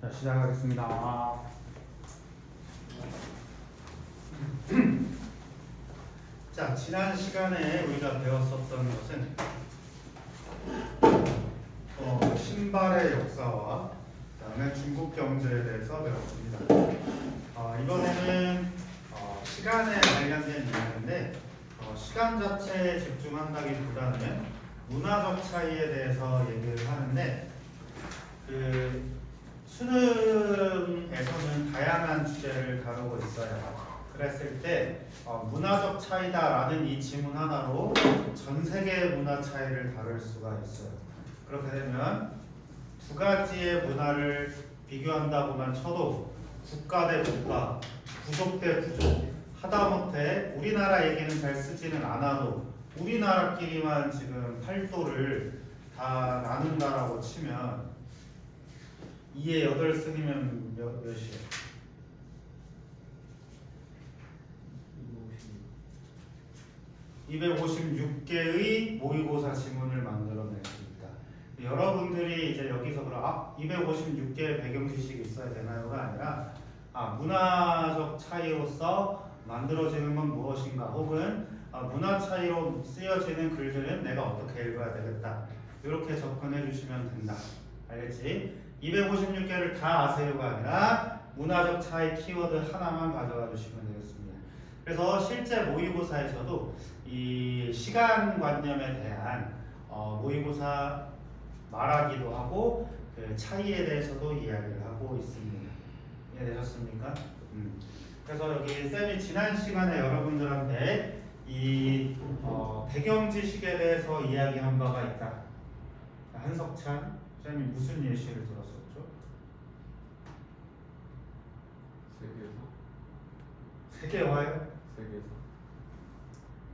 자, 시작하겠습니다. 자, 지난 시간에 우리가 배웠었던 것은 신발의 역사와 그다음에 중국 경제에 대해서 배웠습니다. 이번에는 시간에 관련된 이야기인데 시간 자체에 집중한다기보다는 문화적 차이에 대해서 얘기를 하는데 수능에서는 다양한 주제를 다루고 있어요. 그랬을 때 문화적 차이다라는 이 지문 하나로 전 세계의 문화 차이를 다룰 수가 있어요. 그렇게 되면 두 가지의 문화를 비교한다고만 쳐도 국가 대 국가, 부족 대 부족 하다못해 우리나라 얘기는 잘 쓰지는 않아도 우리나라끼리만 지금 팔도를 다 나눈다라고 치면 2의 8승이면 몇이에요? 256개의 모의고사 지문을 만들어낼 수 있다. 여러분들이 이제 여기서 그럼 256개의 배경 지식이 있어야 되나요가 아니라 문화적 차이로서 만들어지는 건 무엇인가 혹은 문화 차이로 쓰여지는 글들은 내가 어떻게 읽어야 되겠다. 이렇게 접근해 주시면 된다. 알겠지? 256개를 다 아세요가 아니라 문화적 차이 키워드 하나만 가져가 주시면 되겠습니다. 그래서 실제 모의고사에서도 이 시간관념에 대한 모의고사 말하기도 하고 그 차이에 대해서도 이야기를 하고 있습니다. 이해되셨습니까? 그래서 여기 쌤이 지난 시간에 여러분들한테 이 배경 지식에 대해서 이야기한 바가 있다. 한석찬 쌤이 무슨 예시를 들었었죠? 세계화요?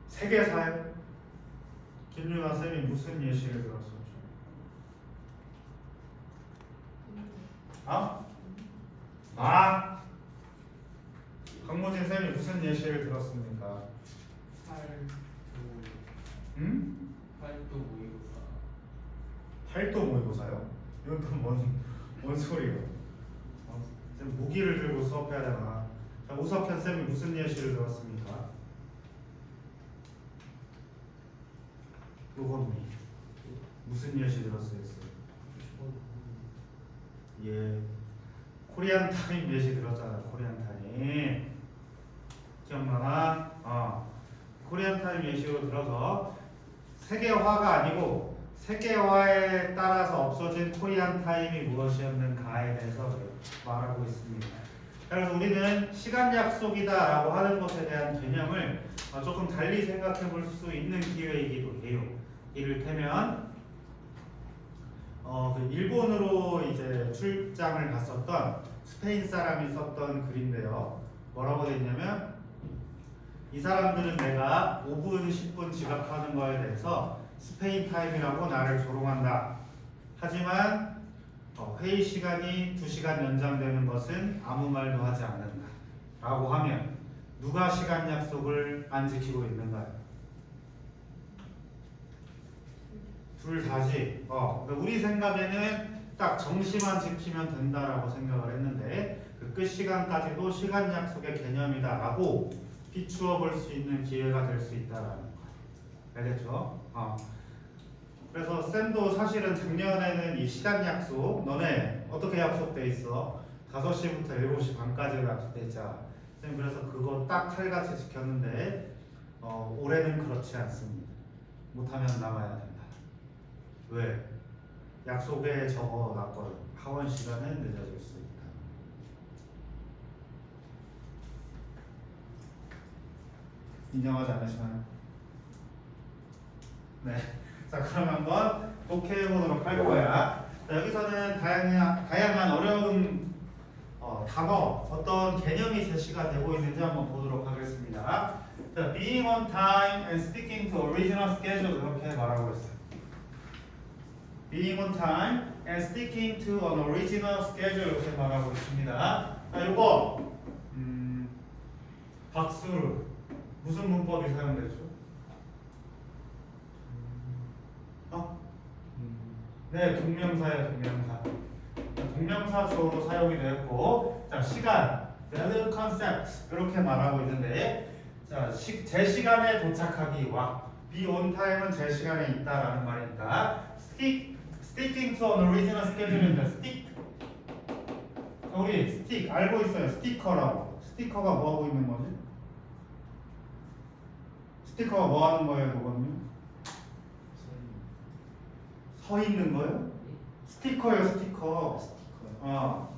세계사요? 김윤아 쌤이 무슨 예시를 들었었죠? 강모진 쌤이 무슨 예시를 들었습니까? 팔도 모의고사요? 이건 또 뭔 소리예요? 쌤 무기를 들고 수업해야 되나? 자, 우석현 쌤이 무슨 예시를 들었습니까? 로건미 무슨 예시 들었어요? 예, 코리안 타임 예시 들었잖아요. 코리안 타임 기억나나? 코리안 타임 예시로 들어서 세계화가 아니고 세계화에 따라서 없어진 코리안 타임이 무엇이었는가에 대해서 말하고 있습니다. 그래서 우리는 시간 약속이다라고 하는 것에 대한 개념을 조금 달리 생각해 볼 수 있는 기회이기도 해요. 이를테면 그 일본으로 이제 출장을 갔었던 스페인 사람이 썼던 글인데요. 뭐라고 돼 있냐면 이 사람들은 내가 5분, 10분 지각하는 거에 대해서 스페인 타임이라고 나를 조롱한다. 하지만 회의 시간이 2시간 연장되는 것은 아무 말도 하지 않는다. 라고 하면 누가 시간 약속을 안 지키고 있는가요? 둘 다지. 우리 생각에는 딱 정시만 지키면 된다라고 생각을 했는데 그 끝 시간까지도 시간 약속의 개념이다라고 비추어 볼 수 있는 기회가 될 수 있다라는 거. 알겠죠? 그래서 쌤도 사실은 작년에는 이 시간 약속 너네 어떻게 약속돼 있어? 5시부터 7시 반까지로 약속돼 있잖아. 쌤 그래서 그거 딱 칼같이 지켰는데 올해는 그렇지 않습니다. 못하면 나가야 된다. 왜? 약속에 적어놨거든. 하원 시간은 늦어질 수 있다. 인정하지 않으시나요? 네. 자, 그럼 한번 독해해 보도록 할 거야. 자, 여기서는 다양한 어려운 단어, 어떤 개념이 제시가 되고 있는지 한번 보도록 하겠습니다. 자, being on time and sticking to original schedule 이렇게 말하고 있어요. being on time and sticking to an original schedule 이렇게 말하고 있습니다. 자, 요거 박수르 무슨 문법이 사용되죠? 네, 동명사예요, 동명사. 동명사 주어로 사용이 되었고, 자 시간, value concept 이렇게 말하고 있는데, 자 제 시간에 도착하기와 be on time은 제 시간에 있다라는 말이니까 sticking to an original schedule인데 stick. 우리 stick 알고 있어요. 스티커라고. 스티커가 뭐 하고 있는 거지? 스티커가 뭐 하는 거예요, 그거는요? 서 있는 거예요? 스티커예요, 스티커. 스티커요.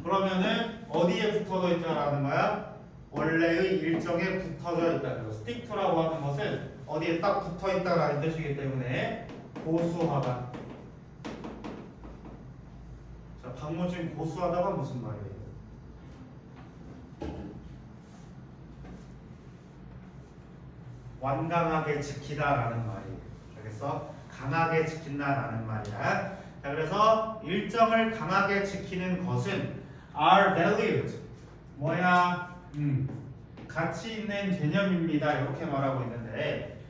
그러면은 어디에 붙어져 있다라는 거야? 원래의 일정에 붙어져 있다. 그래서 stick to라고 하는 것은 어디에 딱 붙어 있다라는 뜻이기 때문에 고수하다. 자, 박무진 고수하다가 무슨 말이에요? 완강하게 지키다라는 말이에요. 알겠어? 강하게 지킨다라는 말이야. 자, 그래서 일정을 강하게 지키는 것은 are valued. 뭐야? 가치 있는 개념입니다. 이렇게 말하고 있는데,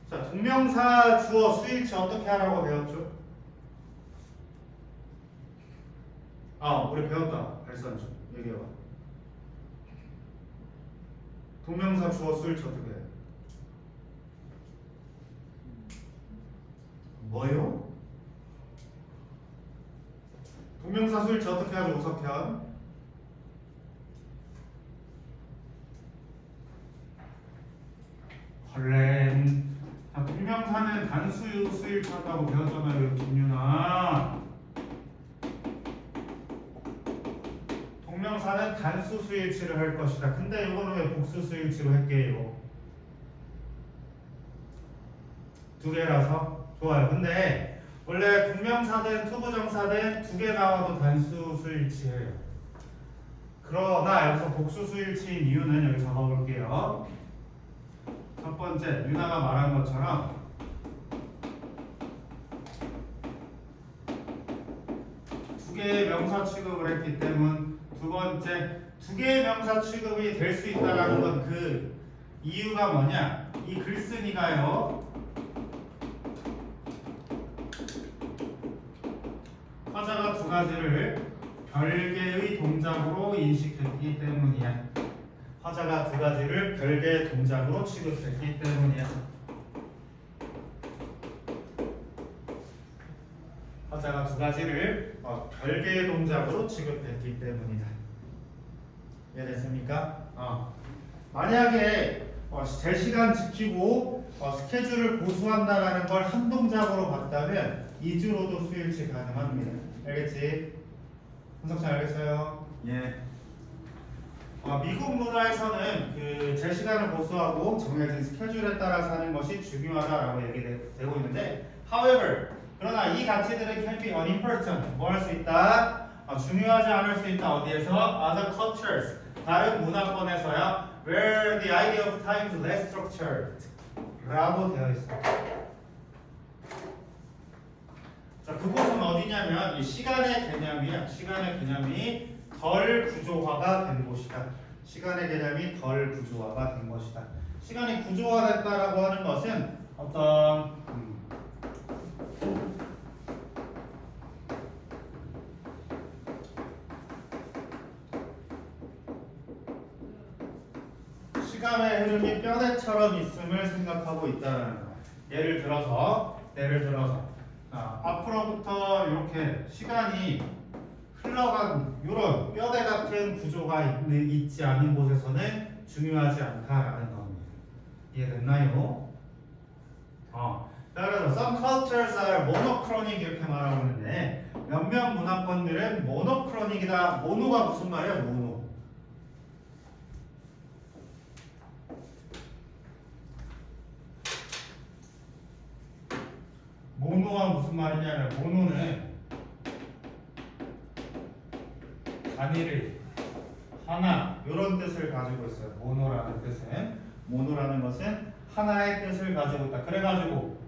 자, 동명사 주어 수일치 어떻게 하라고 배웠죠? 우리 배웠다. 발산주 얘기해봐. 동명사 주어 수일치 어떻게 해? 뭐요? 동명사 수일치 어떻게 하죠? 우석현. 헐렌. 동명사는 단수 수일치 한다고 배웠잖아요, 김윤아. 동명사는 단수 수일치를 할 것이다. 근데 이거는 왜 복수 수일치로 할게요? 두 개라서 좋아요. 근데 원래 동명사든 투부정사든 두 개 나와도 단수 수일치예요. 그러나 여기서 복수 수일치인 이유는 여기 적어볼게요. 첫 번째, 유나가 말한 것처럼 두 개의 명사 취급을 했기 때문. 두 번째, 두 개의 명사 취급이 될 수 있다라는 건 그 이유가 뭐냐? 이 글쓴이가요, 화자가 두 가지를 별개의 동작으로 인식했기 때문이야. 화자가 두 가지를 별개의 동작으로 취급했기 때문이야. 화자가 두 가지를 별개의 동작으로 취급했기 때문이다. 이해됐습니까? 만약에 제 시간 지키고 스케줄을 고수한다라는 걸 한 동작으로 봤다면 이주로도 수일치 가능합니다. 알겠지? 분석잘 알겠어요? 예. 미국 문화에서는 그 제 시간을 고수하고 정해진 스케줄에 따라서 하는 것이 중요하다라고 얘기되고 있는데, however, 그러나 이 가치들은 can be unimportant. 뭐 할 수 있다? 중요하지 않을 수 있다. 어디에서? Other cultures. 다른 문화권에서야 where the idea of time is less structured 라고 되어 있습니다. 자, 그곳은 어디냐면 이 시간의 개념이야. 시간의 개념이 덜 구조화가 된 곳이다. 시간의 개념이 덜 구조화가 된 것이다. 시간이 구조화됐다라고 하는 것은 어떤 시간의 흐름이 뼈대처럼 있음을 생각하고 있다는 거야. 예를 들어서 앞으로부터 이렇게 시간이 흘러간 이런 뼈대 같은 구조가 있지 않은 곳에서는 중요하지 않다라는 겁니다. 이해됐나요? 그래서 some cultures are monochronic 이렇게 말하고 있는데, 몇몇 문화권들은 monochronic이다. 모노가 무슨 말이야? 모노. 모노가 무슨 말이냐면, 모노는 단일을 하나 이런 뜻을 가지고 있어요. 모노라는 것은 하나의 뜻을 가지고 있다. 그래가지고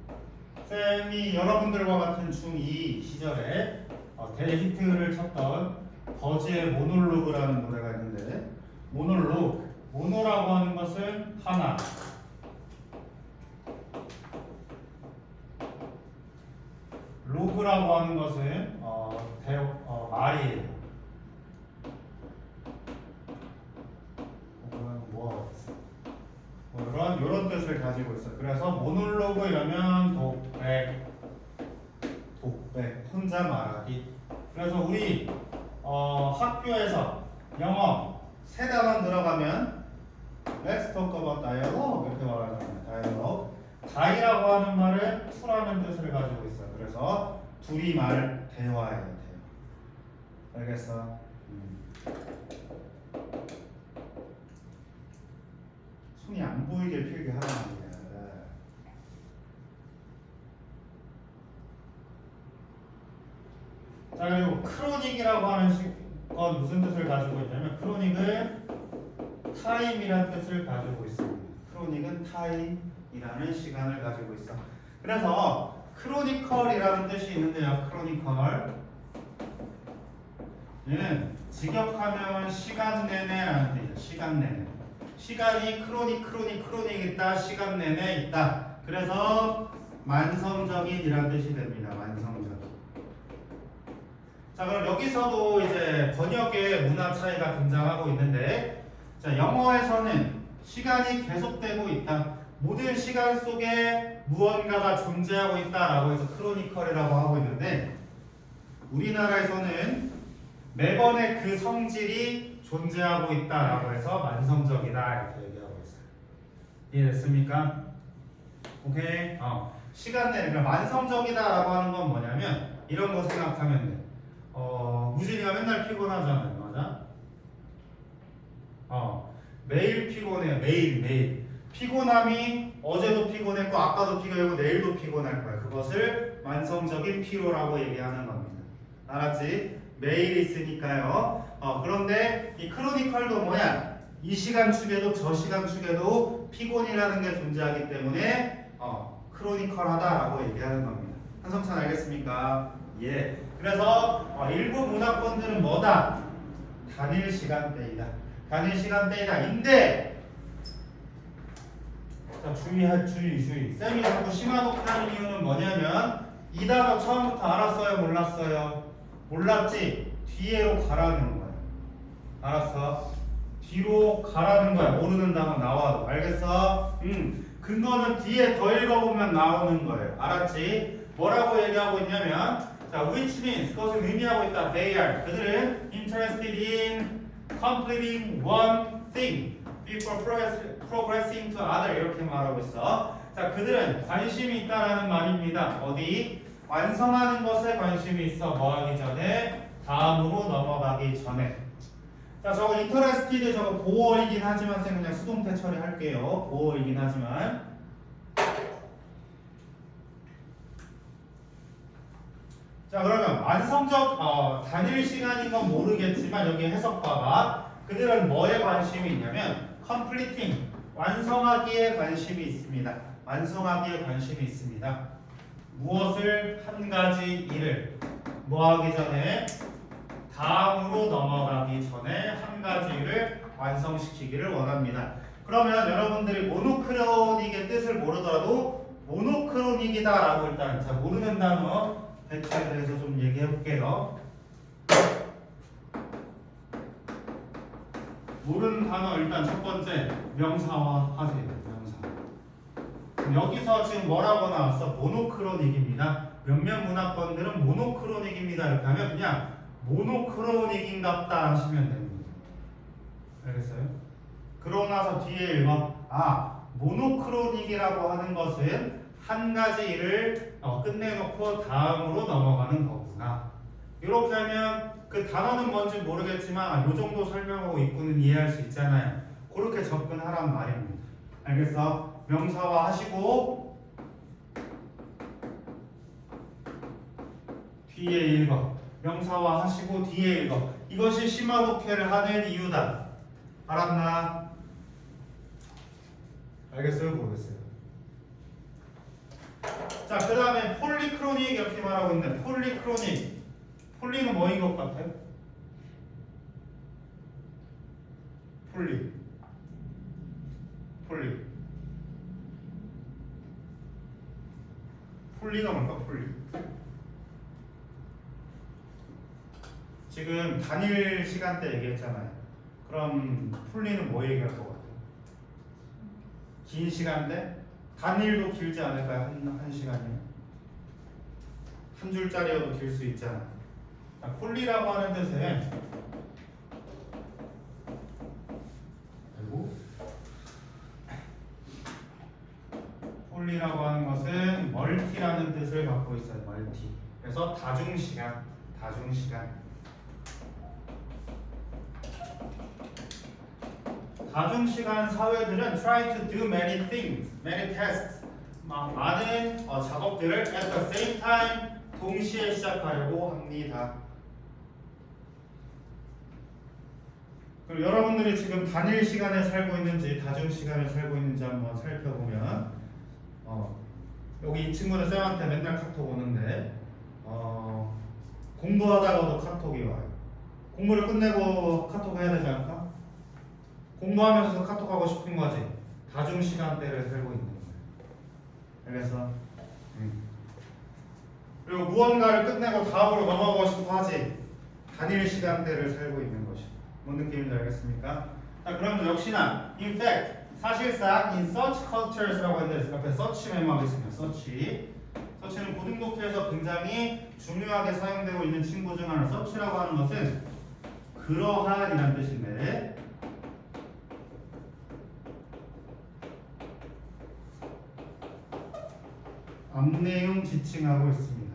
쌤이 여러분들과 같은 중2 시절에 대히트를 쳤던 버즈의 모놀로그라는 노래가 있는데, 모노라고 하는 것은 하나, 로그라고 하는 것은 Y예요. 이런 뜻을 가지고 있어요. 그래서 모놀로그 이러면 독백, 혼자 말하기. 그래서 우리 학교에서 영어 세 단원 들어가면 Let's talk about dialogue 이렇게 말하잖아요. dialogue. 다이라고 하는 말은 to라는 뜻을 가지고 있어요. 그래서 둘이 대화해야 돼요. 알겠어? 손이 안 보이게 필기 하란 말이야. 자, 그리고 크로닉이라고 하는 건 무슨 뜻을 가지고 있냐면 크로닉은 타임이라는 뜻을 가지고 있습니다. 크로닉은 타임이라는 시간을 가지고 있어. 그래서 크로니컬이라는 뜻이 있는데요. 크로니컬 얘는 직역하면 시간 내내라는 뜻이에요. 시간 내내. 시간이 크로닉 있다. 시간 내내 있다. 그래서 만성적인이라는 뜻이 됩니다. 만성적인. 자, 그럼 여기서도 이제 번역의 문화 차이가 등장하고 있는데, 자, 영어에서는 시간이 계속되고 있다. 모든 시간 속에 무언가가 존재하고 있다라고 해서 크로니컬이라고 하고 있는데, 우리나라에서는 매번의 그 성질이 존재하고 있다라고 해서 만성적이다 이렇게 얘기하고 있어요. 이해됐습니까? 오케이. 시간 내에 그러니까 만성적이다라고 하는 건 뭐냐면 이런 거 생각하면 돼. 무진이가 맨날 피곤하잖아요. 맞아? 매일 피곤해요. 매일. 피곤함이 어제도 피곤했고 아까도 피곤했고 내일도 피곤할 거야. 그것을 만성적인 피로라고 얘기하는 겁니다. 알았지? 매일 있으니까요. 그런데 이 크로니컬도 뭐야? 이 시간 축에도 저 시간 축에도 피곤이라는 게 존재하기 때문에 크로니컬하다라고 얘기하는 겁니다. 한성찬 알겠습니까? 예. 그래서 일부 문화권들은 뭐다? 단일 시간대이다. 단일 시간대이다인데 자, 주의. 쌤이 자꾸 심화독 하는 이유는 뭐냐면 이 단어 처음부터 알았어요? 몰랐어요? 몰랐지? 뒤로 가라는 거야. 알았어? 뒤로 가라는 거야. 모르는 단어 나와도. 알겠어? 근거는 뒤에 더 읽어보면 나오는 거예요. 알았지? 뭐라고 얘기하고 있냐면 자, which means 그것을 의미하고 있다. They are 그들은 interested in completing one thing before progressing to other 이렇게 말하고 있어. 자, 그들은 관심이 있다라는 말입니다. 어디? 완성하는 것에 관심이 있어. 뭐 하기 전에? 다음으로 넘어가기 전에. 자, 저거 interested 저거 보어이긴 하지만 쌤 그냥 수동태 처리할게요. 보어이긴 하지만. 자, 그러면 완성적 단일 시간인 건 모르겠지만 여기 해석봐봐. 그들은 뭐에 관심이 있냐면 completing 완성하기에 관심이 있습니다. 완성하기에 관심이 있습니다. 무엇을 한 가지 일을 뭐 하기 전에 다음으로 넘어가기 전에 한 가지 일을 완성시키기를 원합니다. 그러면 여러분들이 모노크로닉의 뜻을 모르더라도 모노크로닉이다라고 일단 자 모르는 단어 대체에 대해서 좀 얘기해 볼게요. 모르는 단어 일단 첫 번째 명사화 하세요. 명사. 여기서 지금 뭐라고 나왔어? 모노크로닉입니다. 몇몇 문화권들은 모노크로닉입니다. 이렇게 하면 그냥 모노크로닉인갑다 하시면 됩니다. 알겠어요? 그러고 나서 뒤에 읽어. 모노크로닉이라고 하는 것은 한 가지 일을 끝내놓고 다음으로 넘어가는 거구나. 이렇게 하면 그 단어는 뭔지 모르겠지만 이 정도 설명하고 있고는 이해할 수 있잖아요. 그렇게 접근하란 말입니다. 알겠어? 명사화 하시고 뒤에 읽어. 명사화 하시고 뒤에 읽어. 이것이 심화독해를 하는 이유다. 알았나? 알겠어요? 모르겠어요? 자, 그 다음에 폴리크로닉 이렇게 말하고 있는데 폴리크로닉. 폴리는 뭐인 것 같아요? 폴리가 뭘까? 폴리 지금 단일 시간대 얘기했잖아요. 그럼 폴리는 뭐 얘기할 것 같아요? 긴 시간대? 단일도 길지 않을까요? 한 시간이면? 한 줄짜리여도 길 수 있잖아요. 폴리라고 하는 뜻은 폴리라고 하는 것은 멀티라는 뜻을 갖고 있어요. 멀티. 그래서 다중시간, 다중시간. 다중시간 사회들은 try to do many things, many tasks. 많은 작업들을 at the same time 동시에 시작하려고 합니다. 그럼 여러분들이 지금 단일 시간에 살고 있는지 다중 시간에 살고 있는지 한번 살펴보면 여기 이 친구는 쌤한테 맨날 카톡 오는데 공부하다가도 카톡이 와요. 공부를 끝내고 카톡 해야 되지 않을까? 공부하면서 카톡하고 싶은 거지. 다중 시간대를 살고 있는 거예요. 그래서 그리고 무언가를 끝내고 다음으로 넘어가고 싶어 하지. 단일 시간대를 살고 있는 것이. 뭔 느낌인지 알겠습니까? 자, 그럼 역시나 in fact 사실상 in such cultures라고 했는데 옆에 such 메모하고 있습니다. such는 고등독해에서 굉장히 중요하게 사용되고 있는 친구 중 하나. such라고 하는 것은 그러한이라는 뜻인데 앞내용 지칭하고 있습니다.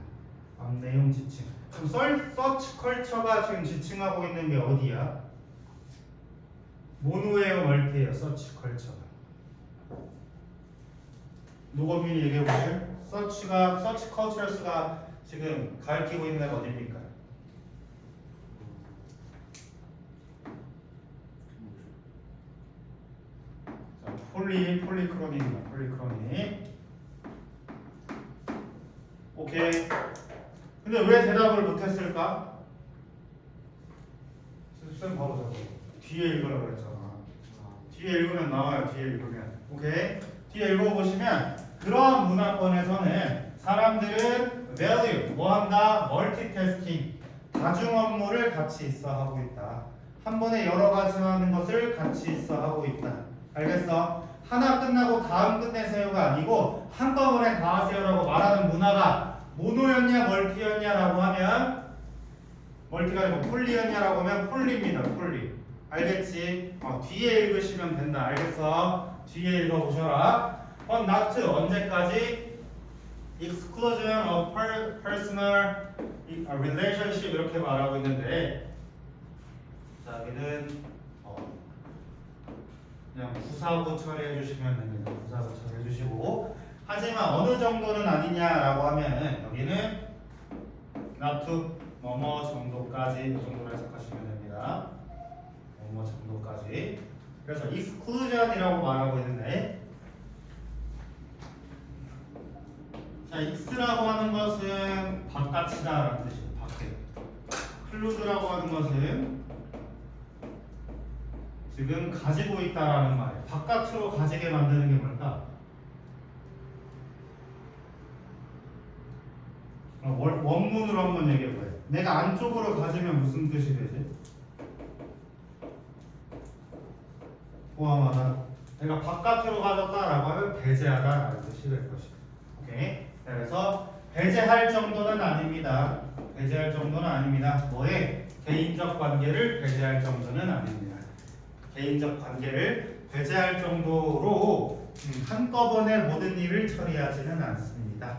앞내용 지칭. 그럼 such culture가 지금 지칭하고 있는 게 어디야? 모노예요, 멀티예요, 서치 컬처가. 노거민이 얘기해 보실? 서치 컬처스가 지금 가리키고 있는 데가 어디입니까? 자, 폴리크로닉입니다. 폴리크로닉. 오케이. 근데 왜 대답을 못했을까? 쌤 봐보자고. 뒤에 읽으라고 그랬잖아. 뒤에 읽으면 나와요. 뒤에 읽으면. 오케이. 뒤에 읽어보시면 그러한 문화권에서는 사람들은 value, 뭐 한다? 멀티태스킹. 다중 업무를 같이 있어 하고 있다. 한 번에 여러 가지 하는 것을 같이 있어 하고 있다. 알겠어? 하나 끝나고 다음 끝내세요가 아니고 한꺼번에 다 하세요라고 말하는 문화가 모노였냐 멀티였냐라고 하면 멀티가 아니고 폴리였냐라고 하면 폴리입니다. 폴리. 알겠지? 뒤에 읽으시면 된다. 알겠어? 뒤에 읽어보셔라. not 언제까지? exclusion of personal relationship 이렇게 말하고 있는데 자, 여기는 그냥 부사구 처리해 주시면 됩니다. 부사구 처리해 주시고 하지만 어느 정도는 아니냐라고 하면 여기는 not to 뭐뭐 정도까지 이 정도로 해석하시면 됩니다. 뭐뭐 정도까지. 그래서 exclusion이라고 말하고 있는데 자, x라고 하는 것은 바깥이다라는 뜻이에요. 밖에. include라고 하는 것은 지금 가지고 있다라는 말이에요. 바깥으로 가지게 만드는 게 뭘까? 원문으로 한번 얘기해봐요. 내가 안쪽으로 가지면 무슨 뜻이 되지? 포함하다. 내가 바깥으로 가졌다라고 하면 배제하다라는 뜻이 될 것이다. 오케이. 그래서 배제할 정도는 아닙니다. 배제할 정도는 아닙니다. 뭐에? 개인적 관계를 배제할 정도는 아닙니다. 개인적 관계를 배제할 정도로 한꺼번에 모든 일을 처리하지는 않습니다.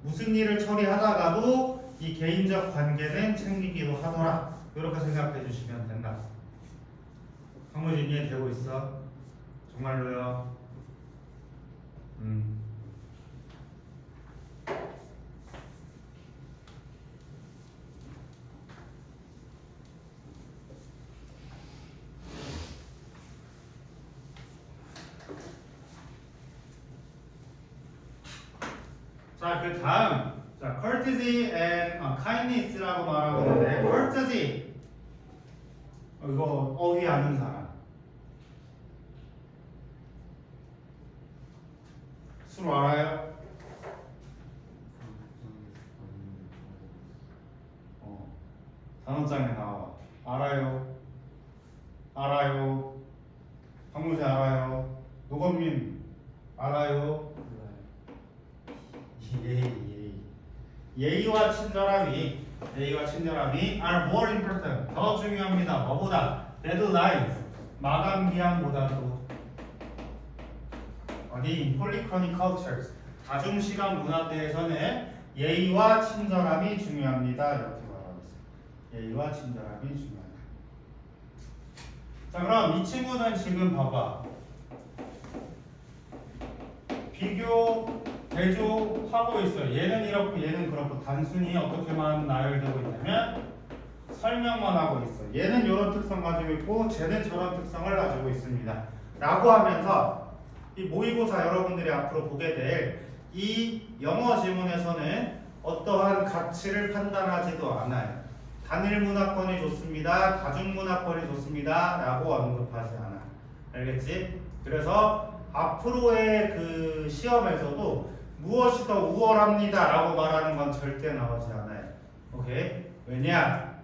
무슨 일을 처리하다가도 이 개인적 관계는 챙기기도 하더라. 이렇게 생각해 주시면 된다. 강무진 이해되고 있어? 정말로요? 자, 그 다음 자, courtesy and kindness라고 말하고 있는데 courtesy 이거 어휘 아는 사람 수로 알아요? 단어장에 나와. 알아요. 알아요. 박무재 알아요. 노건민 알아요. 예의와 친절함이 are more important. 더 중요합니다. 뭐보다? deadlines. 마감 기한보다도. 어디? polychronic cultures. 다중시간 문화대에서는 예의와 친절함이 중요합니다. 이렇게 말하고 있어요. 예의와 친절함이 중요하다. 자, 그럼 이 친구는 지금 봐봐. 비교, 대조하고 있어요. 얘는 이렇고 얘는 그렇고 단순히 어떻게만 나열되고 있냐면 설명만 하고 있어요. 얘는 이런 특성 가지고 있고 쟤는 저런 특성을 가지고 있습니다. 라고 하면서 이 모의고사 여러분들이 앞으로 보게 될 이 영어 지문에서는 어떠한 가치를 판단하지도 않아요. 단일 문화권이 좋습니다. 다중 문화권이 좋습니다. 라고 언급하지 않아. 알겠지? 그래서 앞으로의 그 시험에서도 무엇이 더 우월합니다 라고 말하는 건 절대 나오지 않아요. 오케이? 왜냐?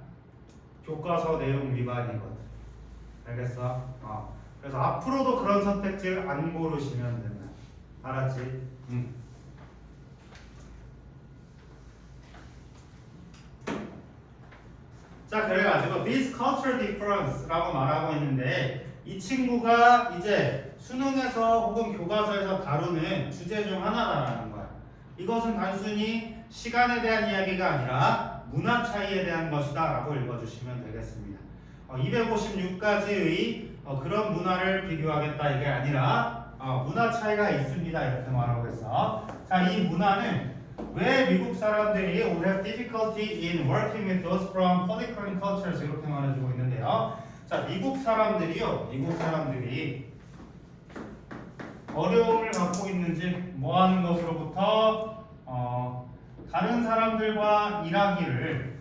교과서 내용 위반이거든. 알겠어? 그래서 앞으로도 그런 선택지를 안 고르시면 된다. 알았지? 자, 그래가지고 this cultural difference라고 말하고 있는데 이 친구가 이제 수능에서 혹은 교과서에서 다루는 주제 중 하나다라는 거야. 이것은 단순히 시간에 대한 이야기가 아니라 문화 차이에 대한 것이다 라고 읽어주시면 되겠습니다. 256가지의 그런 문화를 비교하겠다 이게 아니라 문화 차이가 있습니다 이렇게 말하고 있어. 자, 이 문화는 왜 미국 사람들이 would have difficulty in working with those from polychronic cultures 이렇게 말해주고 있는데요. 자, 미국 사람들이 어려움을 갖고 있는지 뭐 하는 것으로부터 다른 사람들과 일하는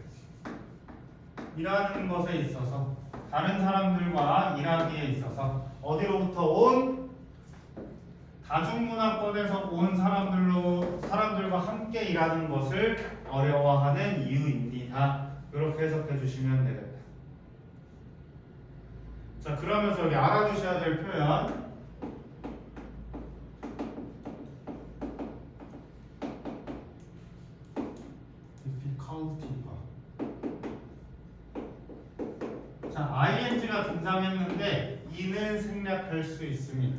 것에 있어서 다른 사람들과 일하기에 있어서 어디로부터 온 다중문화권에서 온 사람들과 함께 일하는 것을 어려워하는 이유입니다. 이렇게 해석해 주시면 되겠다. 자, 그러면서 여기 알아두셔야 될 표현 difficulty가 자, ing가 등장했는데 이는 생략할 수 있습니다.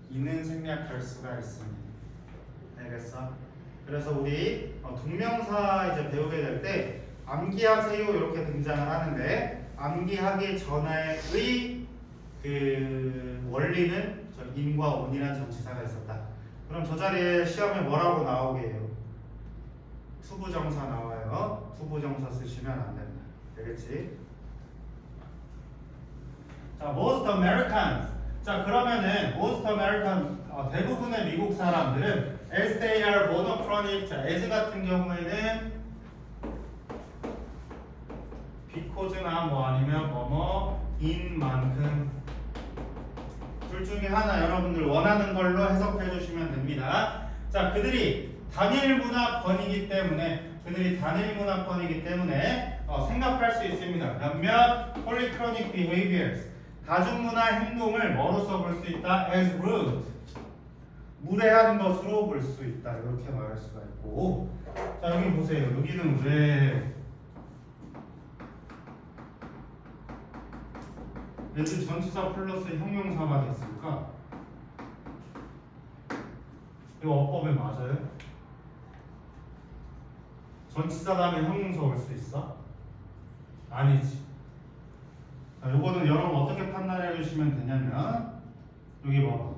이는 생략할 수가 있습니다. 알겠어? 그래서 우리 동명사 이제 배우게 될 때 암기하세요 이렇게 등장을 하는데 암기하기 전의 그 원리는 저 in과 on이라는 전치사가 있었다. 그럼 저 자리에 시험에 뭐라고 나오게 해요? 투부정사 나와요. 투부정사 쓰시면 안 됩니다. 되겠지? 자, most Americans. 자, 그러면은 most American 대부분의 미국 사람들은 as they are monochronic. 자, as 같은 경우에는 because나 뭐 아니면 in 만큼 둘 중에 하나 여러분들 원하는 걸로 해석해 주시면 됩니다. 자, 그들이 단일 문화권이기 때문에 생각할 수 있습니다. 몇몇 polychronic behaviors 다중문화 행동을 뭐로써 볼 수 있다? as rude 무례한 것으로 볼 수 있다. 이렇게 말할 수가 있고 자, 여기 보세요. 여기는 왜 as 전치사 플러스 형용사가 됐을까? 이거 어법에 맞아요? 전치사 다음에 형용사 올 수 있어? 아니지. 자, 요거는 여러분 어떻게 판단해 주시면 되냐면 여기 봐봐.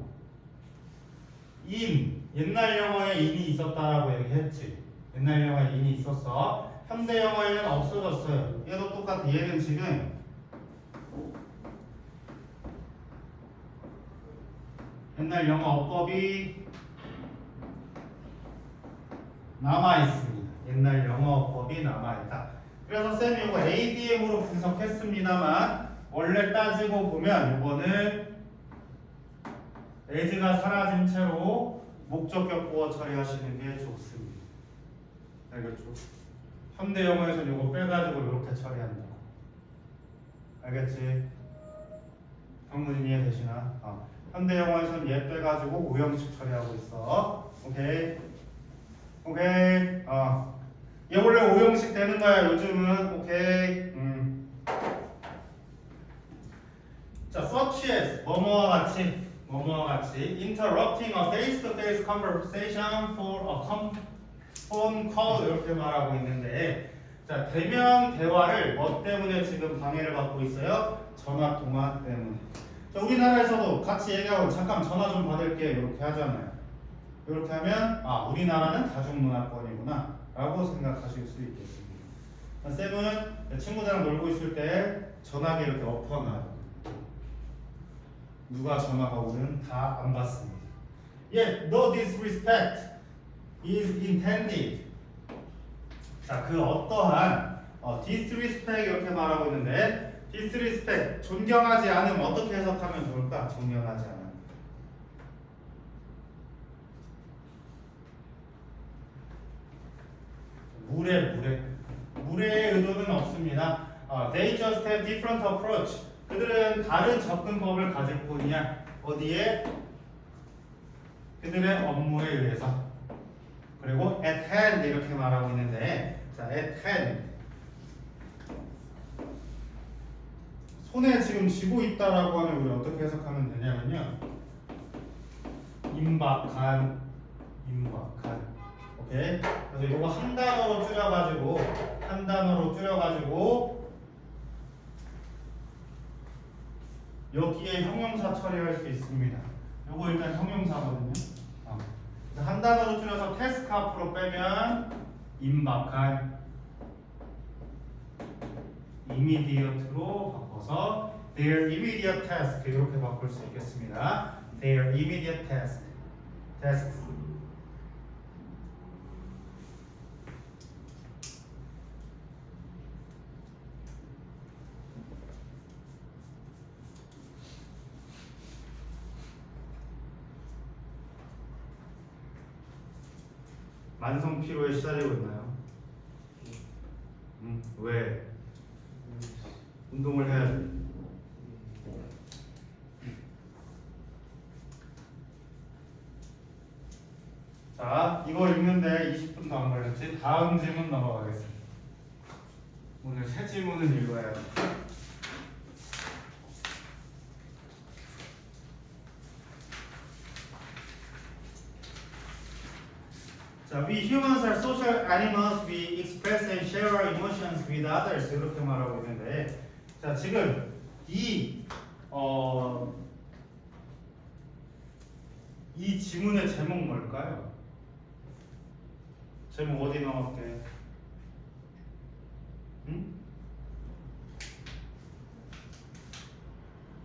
옛날 영어에 in이 있었다라고 얘기했지. 옛날 영어에 in이 있었어. 현대 영어에는 없어졌어요. 얘도 똑같아. 얘는 지금 옛날 영어 어법이 남아있습니다. 옛날 영어 어법이 남아있다. 그래서 쌤이 이거 ADM으로 분석했습니다만 원래 따지고 보면 이거는 as가 사라진 채로 목적격 보어 처리하시는 게 좋습니다. 알겠죠? 현대 영어에서 이거 빼가지고 이렇게 처리한다. 알겠지? 형문 이해되시나? 현대영어에서는 얘 빼가지고 오형식 처리하고 있어. 오케이? 오케이? 얘 원래 오형식 되는 거야 요즘은. 오케이? 자, such as 뭐뭐와 같이 interrupting a face-to-face conversation for a phone call 이렇게 말하고 있는데, 자, 대면 대화를 뭐 때문에 지금 방해를 받고 있어요? 전화 통화 때문에. 자, 우리나라에서도 같이 얘기하고 잠깐 전화 좀 받을게 이렇게 하잖아요. 이렇게 하면 우리나라는 다중문화권이구나 라고 생각하실 수 있겠습니다. 쌤은 친구들이랑 놀고 있을 때 전화기 이렇게 엎어놔요. 누가 전화가 오든 다 안 받습니다. Yet no disrespect is intended. 자, 그 어떠한 disrespect 이렇게 말하고 있는데, disrespect 존경하지 않으면 어떻게 해석하면 좋을까? 존경하지 않으면. 무례의 의도는 없습니다. They just have different approach. 그들은 다른 접근법을 가질 뿐이야. 어디에? 그들의 업무에 의해서. 그리고 at hand 이렇게 말하고 있는데, 자, at hand. 손에 지금 쥐고 있다라고 하면 우리 어떻게 해석하면 되냐면요. 임박한. 오케이? 그래서 이거 한 단어로 줄여가지고 여기에 형용사 처리할 수 있습니다. 요거 일단 형용사거든요. 그래서 한 단어로 줄여서 태스크 앞으로 빼면 임박한, immediate로 바꿔서 their immediate task 이렇게 바꿀 수 있겠습니다. their immediate tasks. 만성 피로에 시달리고 있나요? 왜? 운동을 해야 돼. 자, 이거 읽는데 20분도 안 걸렸지? 다음 질문 넘어가겠습니다. 오늘 새 질문을 읽어야 돼. 자, we humans are social animals. We express and share our emotions with others. 이렇게 말하고 있는데, 자, 지금 이 지문의 제목 뭘까요? 제목 어디 넣을게?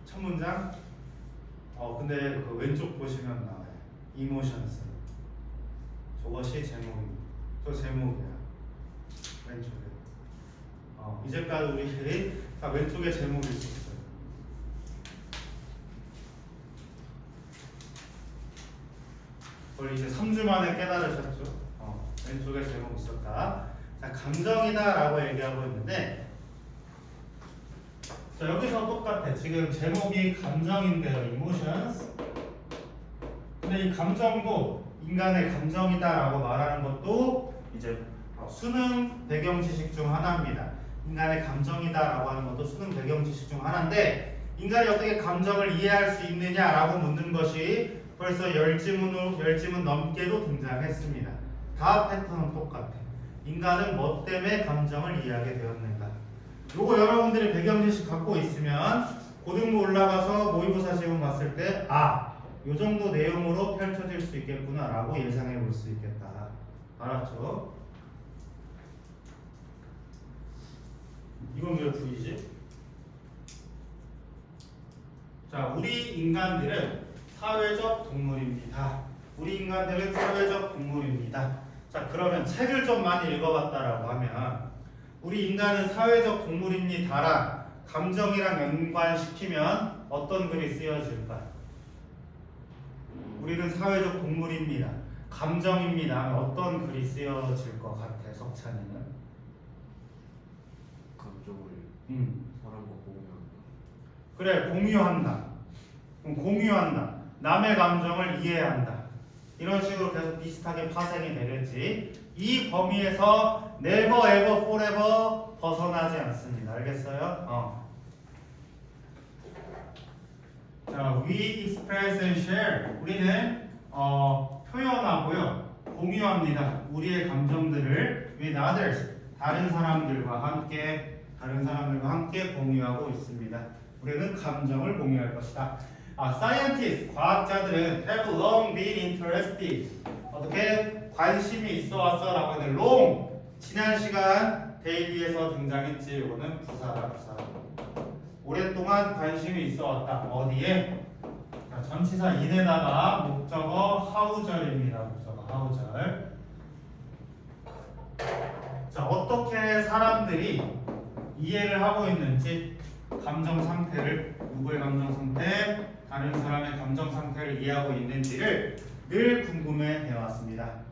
첫 문장? 근데 그 왼쪽 보시면 나와요. Emotions. 저것이 제목입니다. 저 제목이야. 왼쪽에. 이제까지 우리들이 다 왼쪽에 제목이 있었어요. 그걸 이제 3주 만에 깨달으셨죠? 왼쪽에 제목이 있었다. 자, 감정이다라고 얘기하고 있는데, 자, 여기서 똑같아. 지금 제목이 감정인데요. emotions. 근데 이 감정도 인간의 감정이다라고 말하는 것도 이제 수능 배경 지식 중 하나입니다. 인간의 감정이다라고 하는 것도 수능 배경 지식 중 하나인데, 인간이 어떻게 감정을 이해할 수 있느냐라고 묻는 것이 벌써 10지문 넘게도 등장했습니다. 다 패턴은 똑같아. 인간은 뭐 때문에 감정을 이해하게 되었는가. 요거 여러분들이 배경 지식 갖고 있으면 고등부 올라가서 모의고사 시험 봤을 때 요 정도 내용으로 펼쳐질 수 있겠구나 라고 예상해 볼 수 있겠다. 알았죠? 이건 왜 V지? 자, 우리 인간들은 사회적 동물입니다. 자, 그러면 책을 좀 많이 읽어봤다라고 하면, 우리 인간은 사회적 동물입니다랑 감정이랑 연관시키면 어떤 글이 쓰여질까? 우리는 사회적 동물입니다. 감정입니다. 어떤 글이 쓰여질 것 같아, 석찬이는? 감정을 사람과 공유한다. 그래, 공유한다. 공유한다. 남의 감정을 이해한다. 이런 식으로 계속 비슷하게 파생이 되겠지. 이 범위에서 never, ever, forever 벗어나지 않습니다. 알겠어요? 자, we express and share. 우리는 표현하고요. 공유합니다. 우리의 감정들을 with others. 다른 사람들과 함께 공유하고 있습니다. 우리는 감정을 공유할 것이다. scientists, 과학자들은 have long been interested. 어떻게? 관심이 있어 왔어 라고 하는 long. 지난 시간 데일리에서 등장했지. 이거는 부사다, 부사. 오랫동안 관심이 있어 왔다. 어디에? 자, 전치사 in에다가 목적어 how절입니다. 목적어 how절. 자, 어떻게 사람들이 이해를 하고 있는지 감정 상태를, 누구의 감정 상태, 다른 사람의 감정 상태를 이해하고 있는지를 늘 궁금해 해왔습니다.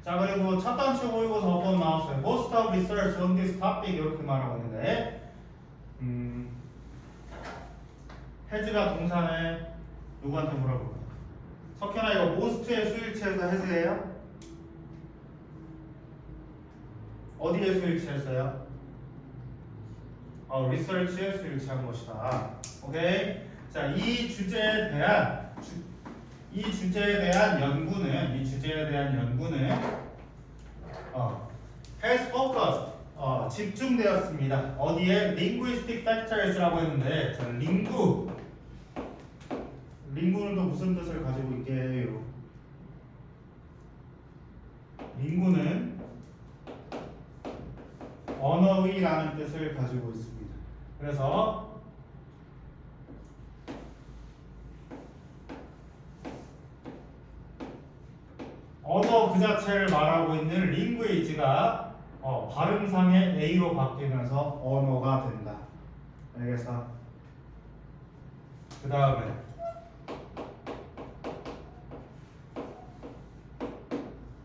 자, 그리고 첫 단추 모의고사 어떤 나왔어요? Most of research on this topic 이렇게 말하고 있는데 has가 동사네. 누구한테 물어볼까? 석현아, 이거 most의 수일체에서 has예요? 어디에 수일체했어요? research에 수일체한 것이다. 오케이. 자, 이 주제에 대한 연구는 has focused, 집중되었습니다. 어디에? linguistic factors라고 했는데, 자, 링구는 또 무슨 뜻을 가지고 있게요? 링구는 언어의라는 뜻을 가지고 있습니다. 그래서 언어 그 자체를 말하고 있는 링구이지가 발음상의 A로 바뀌면서 언어가 된다. 알겠어? 그 다음에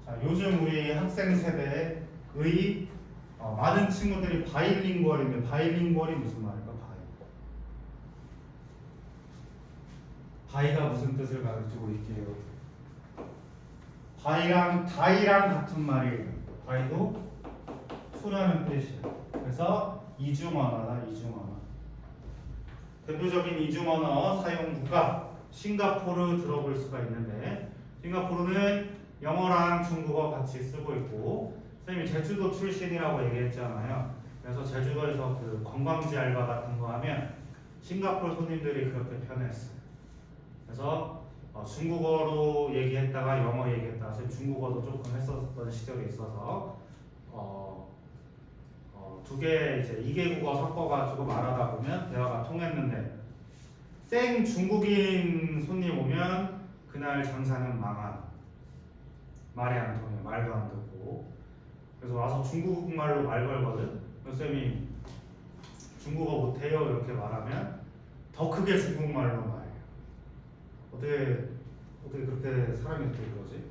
자, 요즘 우리 학생 세대의 많은 친구들이 바이링구얼인데, 바이링구얼이 무슨 말일까? 바이가 무슨 뜻을 가지고 있게요? 바이랑 다이랑 같은 말이에요. 바이도 투라는 뜻이에요. 그래서 이중언어다, 이중언어. 대표적인 이중언어 사용국가 싱가포르 들어볼 수가 있는데, 싱가포르는 영어랑 중국어 같이 쓰고 있고, 선생님이 제주도 출신이라고 얘기했잖아요. 그래서 제주도에서 그 관광지 알바 같은 거 하면 싱가포르 손님들이 그렇게 편했어요. 그래서 중국어로 얘기했다가 영어 얘기했다가 중국어도 조금 했었던 시절이 있어서 두 개 이제 2개국어 섞어가지고 말하다 보면 대화가 통했는데, 생 중국인 손님 오면 그날 장사는 망한, 말이 안 통해, 말도 안 듣고. 그래서 와서 중국말로 말 걸거든. 쌤이 중국어 못해요 이렇게 말하면 더 크게 중국말로 말해요. 어떻게 그렇게 사람이 어떻게 그러지?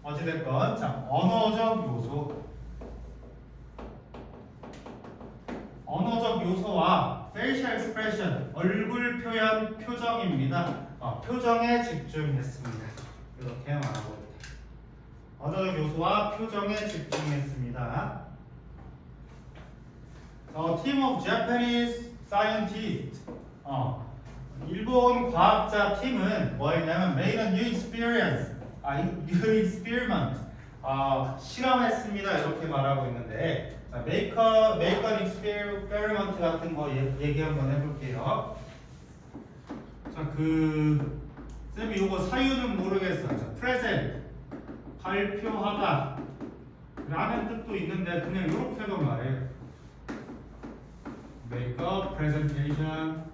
어찌됐건, 자, 언어적 요소와 facial expression, 얼굴 표현, 표정입니다. 표정에 집중했습니다. 이렇게 말하고 있다. 언어적 요소와 표정에 집중했습니다. Team of Japanese scientists, 일본 과학자 팀은 뭐였냐면 made a new experience, new experiment, 실험했습니다 이렇게 말하고 있는데, 자, make an experiment 같은 거 얘기 한번 해볼게요. 자, 쌤이 이거 사유는 모르겠어요. 자, present, 발표하다 라는 뜻도 있는데 그냥 이렇게도 말해요. make a presentation,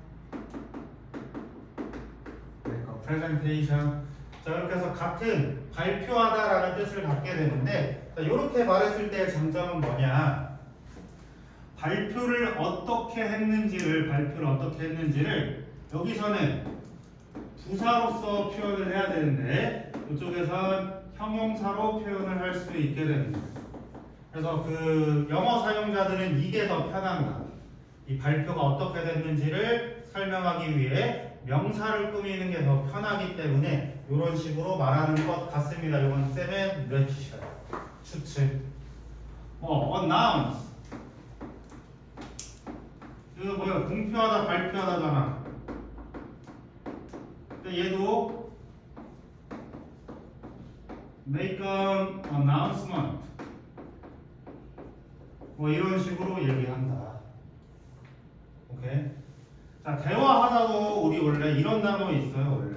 자, 이렇게 해서 같은 발표하다라는 뜻을 갖게 되는데, 자, 이렇게 말했을 때의 장점은 뭐냐? 발표를 어떻게 했는지를 여기서는 부사로서 표현을 해야 되는데, 이쪽에선 형용사로 표현을 할 수 있게 됩니다. 그래서 그 영어 사용자들은 이게 더 편합니다. 이 발표가 어떻게 됐는지를 설명하기 위해 명사를 꾸미는 게 더 편하기 때문에 이런 식으로 말하는 것 같습니다. 이건 쌤의 뇌피셜 추측. announce. 이거 뭐야? 공표하다, 발표하다잖아. 근데 얘도 make an announcement. 뭐 이런 식으로 얘기한다. 오케이. 자, 대화하다도 우리 원래 이런 단어 있어요, 원래.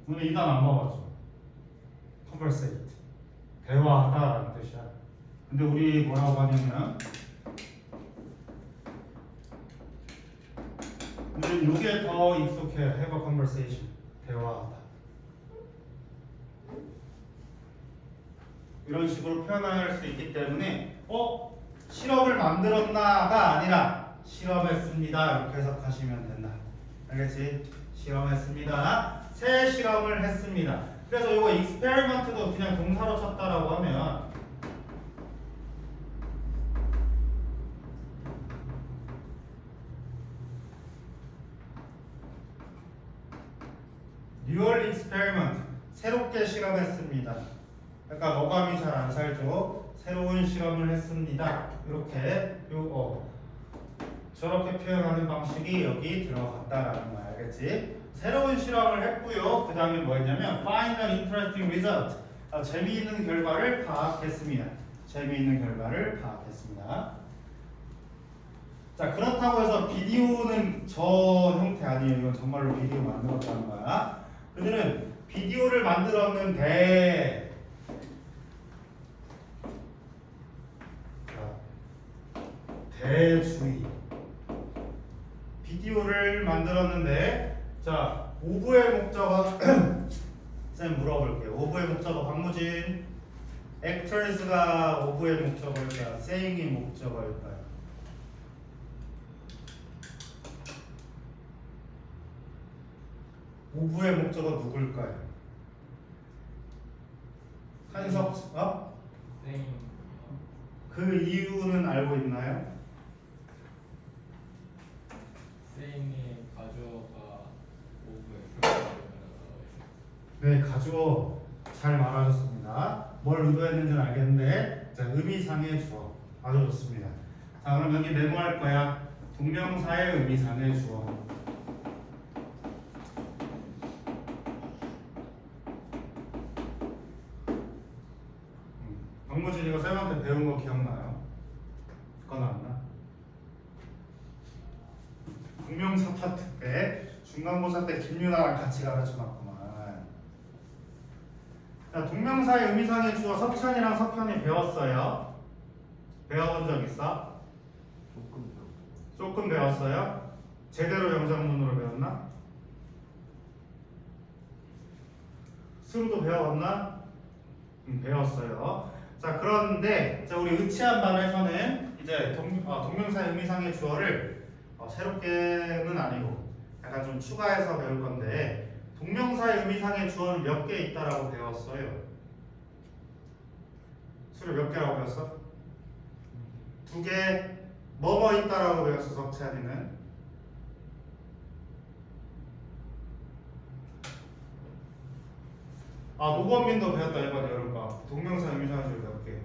오늘 이 단어 안 봐봤죠? conversate. 대화하다라는 뜻이야. 근데 우리 뭐라고 하냐면 우리는 이게 더 익숙해. have a conversation. 대화하다. 이런 식으로 표현할 수 있기 때문에 실험을 만들었나가 아니라 실험했습니다. 이렇게 해석하시면 된다. 알겠지? 실험했습니다. 새 실험을 했습니다. 그래서 이거 experiment도 그냥 동사로 쳤다라고 하면 New experiment. 새롭게 실험했습니다. 약간 어감이 잘 안 살죠. 새로운 실험을 했습니다. 이렇게 저렇게 표현하는 방식이 여기 들어갔다라는 거야. 알겠지? 새로운 실험을 했고요. 그 다음에 뭐 했냐면 find an interesting result. 재미있는 결과를 파악했습니다. 재미있는 결과를 파악했습니다. 자, 그렇다고 해서 비디오는 저 형태 아니에요. 이건 정말로 비디오 만들었다는 거야. 그들은 비디오를 만들었는데 대주의. 비디오를 만들었는데 자, 오브의 목적어 쌤 물어볼게요. 오브의 목적어 박무진. actors가 오브의 목적어일까요? saying이 목적어일까요? 오브의 목적어 누굴까요? 한석 그 이유는 알고 있나요? 쌤이 가져가 오브에 네, 가주어 잘 말하셨습니다. 뭘 의도했는지는 알겠는데 자, 의미상의 주어 아주 좋습니다. 자, 그럼 여기 메모할 거야. 동명사의 의미상의 주어. 박무진 이거 쌤한테 배운 거 기억나요? 그건 안 나? 동명사 파트 때 중간고사 때 김유나랑 같이 가르쳐놨구만. 자, 동명사의 의미상의 주어 석찬이랑 석현이 배웠어요? 배워본 적 있어? 조금 배웠어요? 제대로 영장문으로 배웠나? 수루도 배워봤나? 배웠어요. 자, 그런데 자, 우리 의치한 반에서는 이제 동명사의 의미상의 주어를 새롭게는 아니고 약간 좀 추가해서 배울 건데 동명사의 의미상의 주어는 몇 개 있다라고 배웠어요? 수를 몇 개라고 배웠어? 2개. 뭐뭐 있다라고 배웠어, 석찬이는? 노건민도 배웠다 이번에 여름방. 동명사 의미상의 주어 몇 개?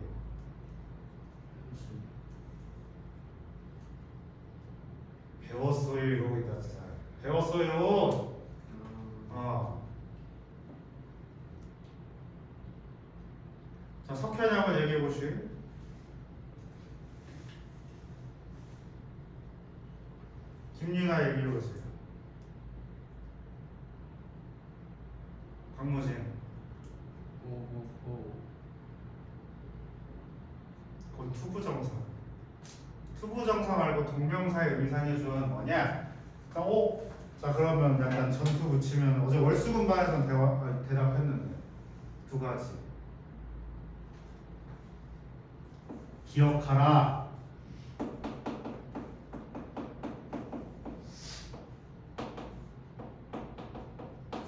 배웠어요 이러고 있다 진짜. 배웠어요. 자, 석현이 한번 얘기해 보시오. 김유나 얘기해 보세요. 박무진. 그건 투부정사. 투부정사 말고 동명사의 의미상의 주어는 뭐냐? 자, 그러면 약간 전투 붙이면 어제 월수분반에서는 대답했는데 2가지. 기억하라.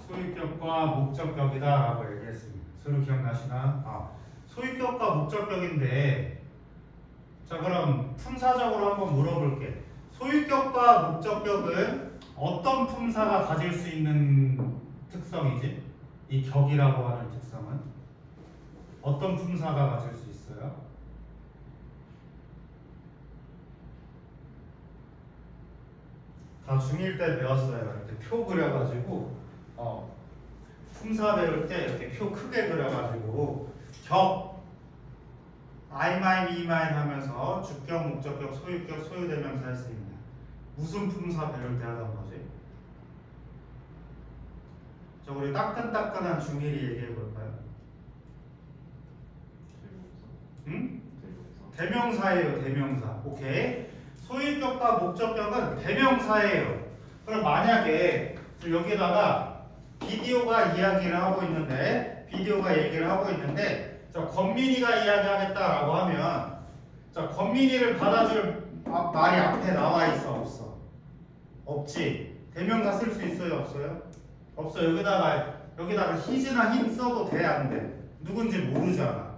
소유격과 목적격이다 라고 얘기했습니다. 서로 기억나시나? 소유격과 목적격인데 자 그럼 품사적으로 한번 물어볼게. 소유격과 목적격은 어떤 품사가 가질 수 있는 특성이지? 이 격이라고 하는 특성은 어떤 품사가 가질 수 있어요? 다 중1 때 배웠어요. 이렇게 표 그려가지고 품사 배울 때 이렇게 표 크게 그려가지고 격 I, mine, me, mine 하면서 주격, 목적격, 소유격, 소유대명사 할 수 있는 무슨 품사 배울 때 하던 거지? 자 우리 따끈따끈한 중1이 얘기해 볼까요? 응? 대명사예요. 대명사. 오케이. 소유격과 목적격은 대명사예요. 그럼 만약에 여기다가 비디오가 이야기를 하고 있는데 자 권민이가 이야기하겠다라고 하면 자 권민이를 받아줄 말이 앞에 나와 있어 없어? 없지. 대명사 쓸 수 있어요 없어요? 없어. 여기다가 his나 him 써도 돼 안 돼? 누군지 모르잖아.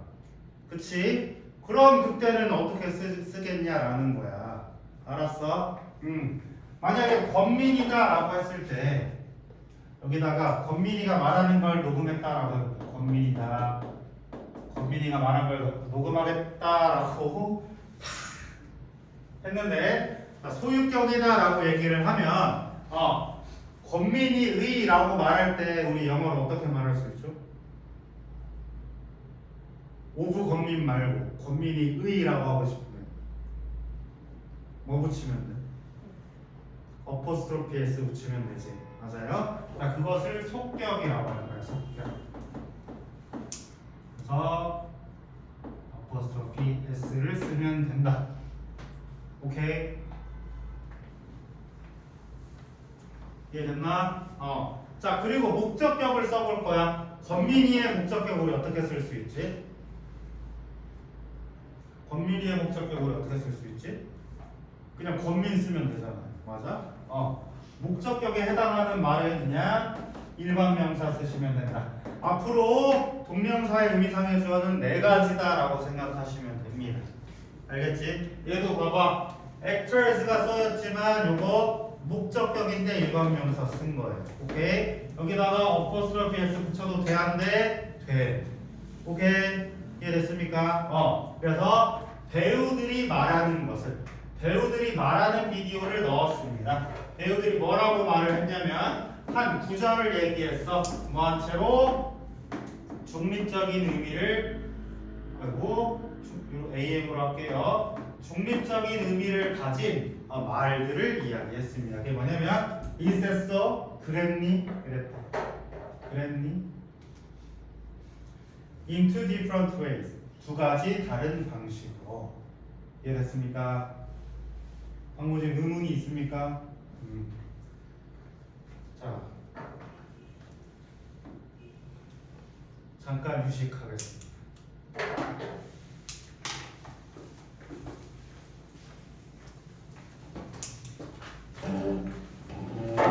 그치? 그럼 그때는 어떻게 쓰겠냐라는 거야. 알았어? 만약에 권민이다라고 했을 때 여기다가 권민이가 말하는 걸 녹음했다라고 해볼게. 권민이가 말한 걸 녹음하겠다라고 했는데 소유격이다라고 얘기를 하면 권민이의라고 말할 때 우리 영어로 어떻게 말할 수 있죠? 오브 권민 말고 권민이의라고 하고 싶으면 뭐 붙이면 돼? 어포스트로피 S 붙이면 되지. 맞아요? 자, 그것을 속격이라고 하는 거야. 속격. 그래서 어포스트로피 S를 쓰면 된다. 오케이? 이해됐나? 자, 그리고 목적격을 써볼 거야. 권민이의 목적격 우리 어떻게 쓸 수 있지? 권민이의 목적격 우리 어떻게 쓸 수 있지? 그냥 권민 쓰면 되잖아. 맞아? 목적격에 해당하는 말은 그냥 일반 명사 쓰시면 된다. 앞으로 동명사의 의미상의 주어는 네 가지다라고 생각하시면 됩니다. 알겠지? 얘도 봐봐. actors가 써졌지만 요거 목적격인데 일반 명사 쓴 거예요. 오케이? 여기다가 어포스트로피 S 붙여도 돼, 안 돼? 돼. 오케이? 이해됐습니까? 그래서 배우들이 말하는 비디오를 넣었습니다. 배우들이 뭐라고 말을 했냐면 한 구절을 얘기했어. 뭐한 채로 중립적인 의미를 AM으로 할게요. 중립적인 의미를 가진 말들을 이야기했습니다. 그게 뭐냐면 있었어, 그랬니, 그랬다. 그랬니? In two different ways. 두 가지 다른 방식으로. 이해됐습니까? 방금 중에 의문이 있습니까? 자, 잠깐 휴식하겠습니다.